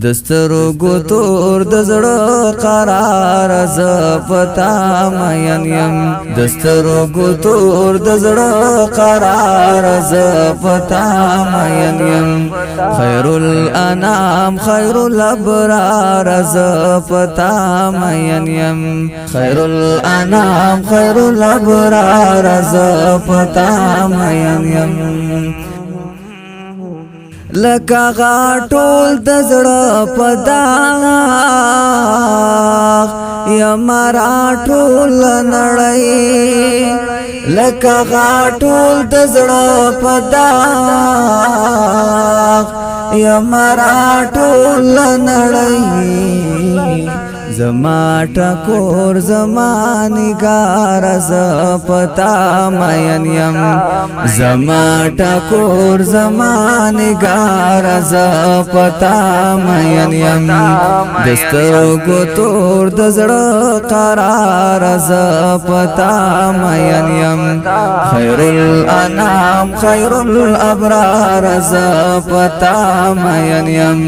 دسترګو تور د زړه قرار ز پتا مین یم دسترګو تور د زړه قرار ز پتا مین یم خیر الانام خیر الابرار ز پتا مین یم خیر الانام خیر الابرار ز پتا مین یم لکه غاټول د زړه په داغ یم راټول نړۍ لکه غاټول د زړه په داغ یم راټول نړۍ زما ټکور زما نگار ز پتا مین یم زما ټکور زما نگار ز پتا مین یم دسترګو تور د زړه قرار ز پتا مین یم خیر الانام خیر الابرار ز پتا مین یم